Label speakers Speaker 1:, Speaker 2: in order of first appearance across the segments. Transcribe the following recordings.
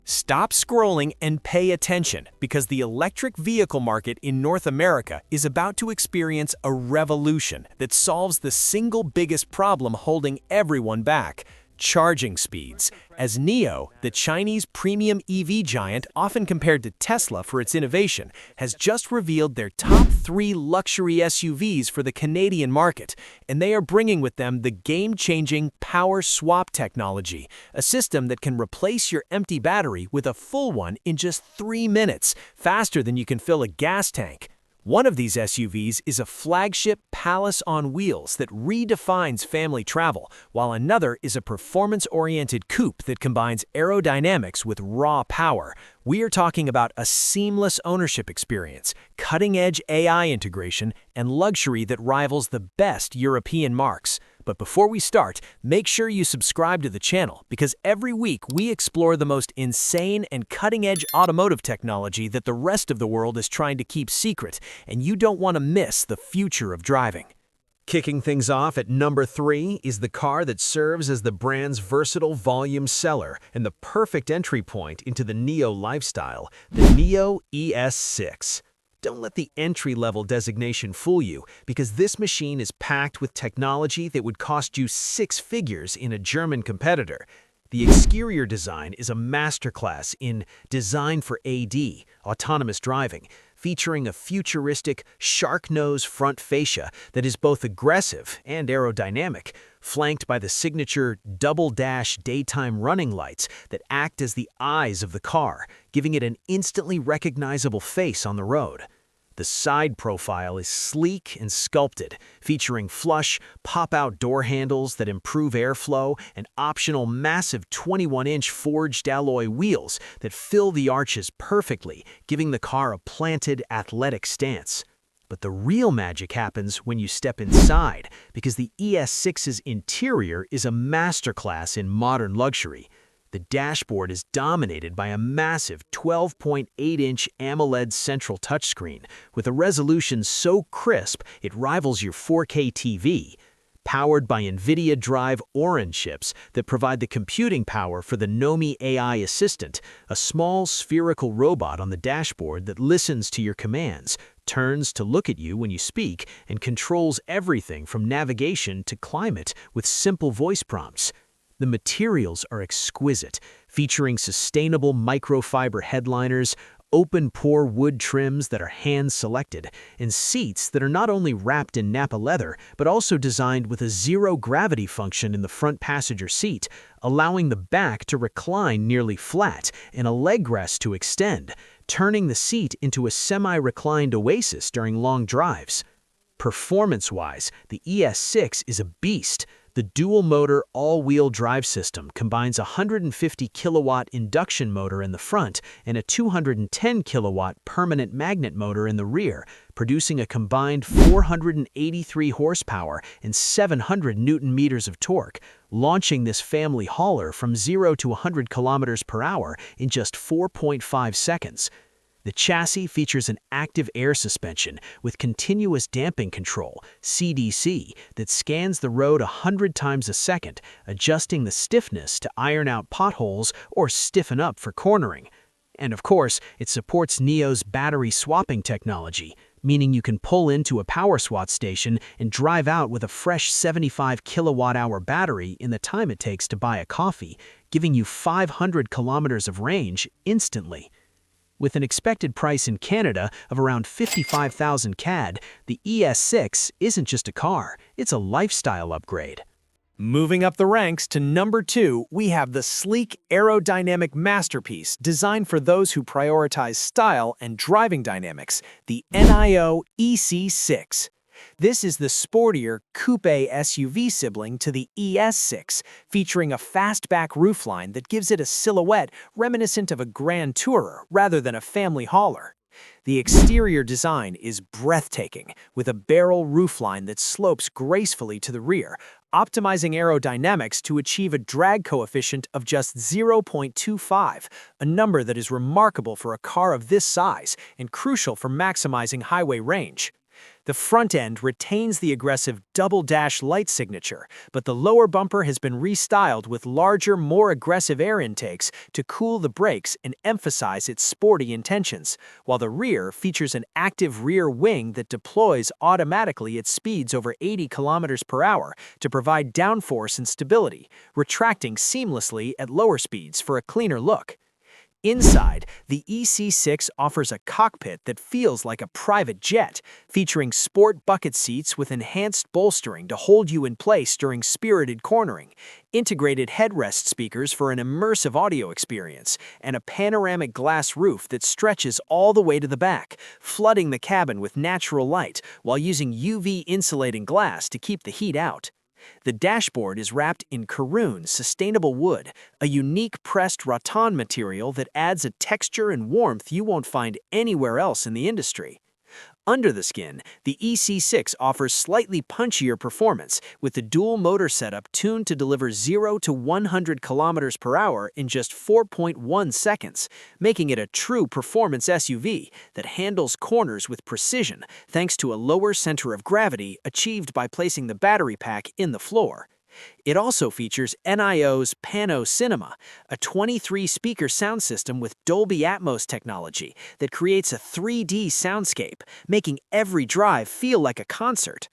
Speaker 1: Stop scrolling and pay attention because the electric vehicle market in North America is about to experience a revolution that solves the single biggest problem holding everyone back: charging speeds. As NIO, the Chinese premium EV giant often compared to Tesla for its innovation, has just revealed their top 3 luxury SUVs for the Canadian market, and they are bringing with them the game-changing power swap technology, a system that can replace your empty battery with a full one in just 3 minutes, faster than you can fill a gas tank. One of these SUVs is a flagship palace on wheels that redefines family travel, while another is a performance-oriented coupe that combines aerodynamics with raw power. We are talking about a seamless ownership experience, cutting-edge AI integration, and luxury that rivals the best European marques. But before we start, make sure you subscribe to the channel because every week we explore the most insane and cutting-edge automotive technology that the rest of the world is trying to keep secret, and you don't want to miss the future of driving. Kicking things off at number 3 is the car that serves as the brand's versatile volume seller and the perfect entry point into the NIO lifestyle, the NIO ES6. Don't let the entry-level designation fool you, because this machine is packed with technology that would cost you 6 figures in a German competitor. The exterior design is a masterclass in design for AD, autonomous driving, featuring a futuristic shark nose front fascia that is both aggressive and aerodynamic, flanked by the signature double-dash daytime running lights that act as the eyes of the car, giving it an instantly recognizable face on the road. The side profile is sleek and sculpted, featuring flush, pop-out door handles that improve airflow and optional massive 21-inch forged alloy wheels that fill the arches perfectly, giving the car a planted, athletic stance. But the real magic happens when you step inside, because the ES6's interior is a masterclass in modern luxury. The dashboard is dominated by a massive 12.8-inch AMOLED central touchscreen with a resolution so crisp it rivals your 4K TV. Powered by NVIDIA Drive Orin chips that provide the computing power for the NOMI AI assistant, a small spherical robot on the dashboard that listens to your commands, turns to look at you when you speak, and controls everything from navigation to climate with simple voice prompts. The materials are exquisite, featuring sustainable microfiber headliners, open-pore wood trims that are hand-selected, and seats that are not only wrapped in Nappa leather, but also designed with a zero-gravity function in the front passenger seat, allowing the back to recline nearly flat and a leg rest to extend, turning the seat into a semi-reclined oasis during long drives. Performance-wise, the ES6 is a beast. The dual-motor all-wheel drive system combines a 150-kilowatt induction motor in the front and a 210-kilowatt permanent magnet motor in the rear, producing a combined 483 horsepower and 700 newton-meters of torque, launching this family hauler from 0 to 100 kilometers per hour in just 4.5 seconds. The chassis features an active air suspension with continuous damping control, CDC, that scans the road 100 times a second, adjusting the stiffness to iron out potholes or stiffen up for cornering. And of course, it supports NIO's battery swapping technology, meaning you can pull into a power swap station and drive out with a fresh 75 kilowatt-hour battery in the time it takes to buy a coffee, giving you 500 kilometers of range instantly. With an expected price in Canada of around 55,000 CAD, the ES6 isn't just a car, it's a lifestyle upgrade. Moving up the ranks to number 2, we have the sleek aerodynamic masterpiece designed for those who prioritize style and driving dynamics, the NIO EC6. This is the sportier coupe SUV sibling to the ES6, featuring a fastback roofline that gives it a silhouette reminiscent of a grand tourer rather than a family hauler. The exterior design is breathtaking, with a barrel roofline that slopes gracefully to the rear, optimizing aerodynamics to achieve a drag coefficient of just 0.25, a number that is remarkable for a car of this size and crucial for maximizing highway range. The front end retains the aggressive double-dash light signature, but the lower bumper has been restyled with larger, more aggressive air intakes to cool the brakes and emphasize its sporty intentions, while the rear features an active rear wing that deploys automatically at speeds over 80 km/h to provide downforce and stability, retracting seamlessly at lower speeds for a cleaner look. Inside, the EC6 offers a cockpit that feels like a private jet, featuring sport bucket seats with enhanced bolstering to hold you in place during spirited cornering, integrated headrest speakers for an immersive audio experience, and a panoramic glass roof that stretches all the way to the back, flooding the cabin with natural light while using UV insulating glass to keep the heat out. The dashboard is wrapped in Karoon sustainable wood, a unique pressed rattan material that adds a texture and warmth you won't find anywhere else in the industry. Under the skin, the EC6 offers slightly punchier performance, with the dual motor setup tuned to deliver 0 to 100 km/h in just 4.1 seconds, making it a true performance SUV that handles corners with precision thanks to a lower center of gravity achieved by placing the battery pack in the floor. It also features NIO's Pano Cinema, a 23-speaker sound system with Dolby Atmos technology that creates a 3D soundscape, making every drive feel like a concert.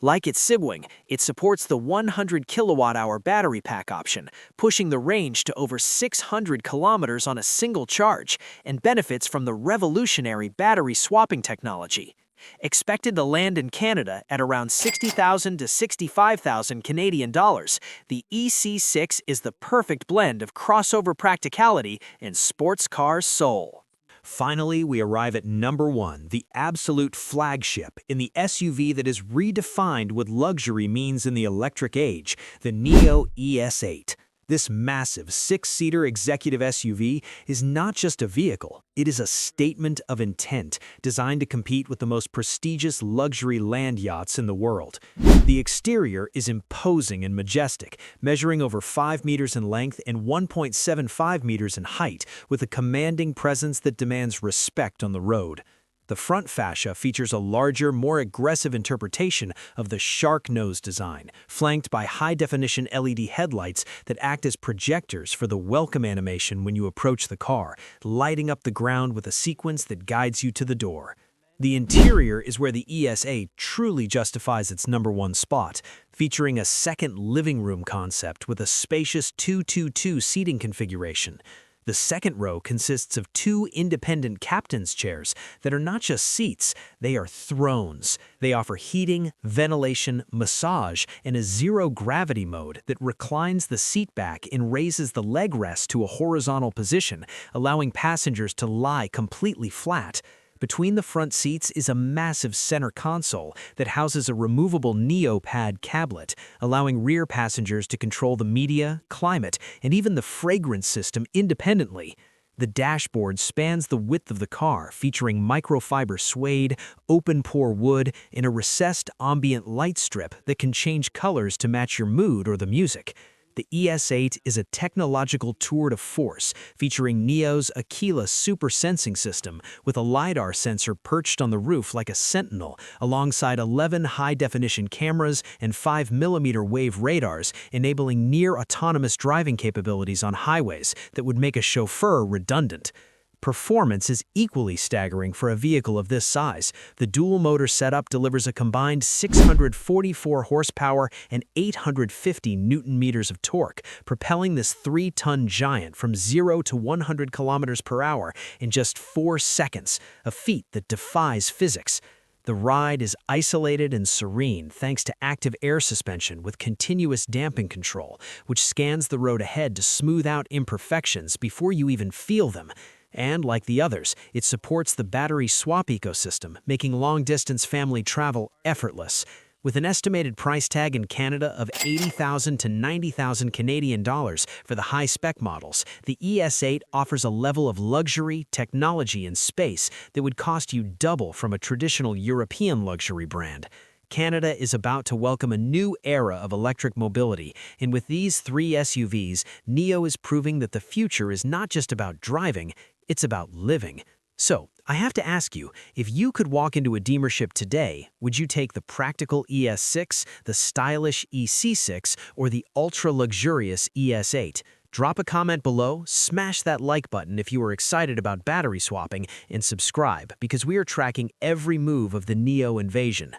Speaker 1: Like its sibling, it supports the 100 kWh battery pack option, pushing the range to over 600 kilometers on a single charge, and benefits from the revolutionary battery swapping technology. Expected to land in Canada at around 60,000 to 65,000 Canadian dollars, the EC6 is the perfect blend of crossover practicality and sports car soul. Finally, we arrive at number 1, the absolute flagship in the SUV that has redefined what luxury means in the electric age, the NIO ES8. This massive 6-seater executive SUV is not just a vehicle, it is a statement of intent designed to compete with the most prestigious luxury land yachts in the world. The exterior is imposing and majestic, measuring over 5 meters in length and 1.75 meters in height, with a commanding presence that demands respect on the road. The front fascia features a larger, more aggressive interpretation of the shark nose design, flanked by high-definition LED headlights that act as projectors for the welcome animation when you approach the car, lighting up the ground with a sequence that guides you to the door. The interior is where the ES8 truly justifies its number 1 spot, featuring a second living room concept with a spacious 2-2-2 seating configuration. The second row consists of 2 independent captain's chairs that are not just seats, they are thrones. They offer heating, ventilation, massage, and a zero-gravity mode that reclines the seat back and raises the leg rest to a horizontal position, allowing passengers to lie completely flat. Between the front seats is a massive center console that houses a removable NIO pad cablet, allowing rear passengers to control the media, climate, and even the fragrance system independently. The dashboard spans the width of the car, featuring microfiber suede, open-pore wood, and a recessed ambient light strip that can change colors to match your mood or the music. The ES8 is a technological tour de force featuring NIO's Aquila super sensing system with a LiDAR sensor perched on the roof like a sentinel, alongside 11 high-definition cameras and 5mm wave radars, enabling near-autonomous driving capabilities on highways that would make a chauffeur redundant. Performance is equally staggering for a vehicle of this size. The dual-motor setup delivers a combined 644 horsepower and 850 newton-meters of torque, propelling this 3-ton giant from 0 to 100 km/h in just 4 seconds, a feat that defies physics. The ride is isolated and serene thanks to active air suspension with continuous damping control, which scans the road ahead to smooth out imperfections before you even feel them. And like the others, it supports the battery swap ecosystem, making long-distance family travel effortless. With an estimated price tag in Canada of 80,000 to 90,000 Canadian dollars for the high-spec models, the ES8 offers a level of luxury, technology, and space that would cost you double from a traditional European luxury brand. Canada is about to welcome a new era of electric mobility, and with these 3 SUVs, NIO is proving that the future is not just about driving, it's about living. So,
Speaker 2: I have to ask you, if you could walk into a dealership today, would you take the practical ES6, the stylish EC6, or the ultra-luxurious ES8? Drop a comment below, smash that like button if you are excited about battery swapping, and subscribe because we are tracking every move of the NIO invasion.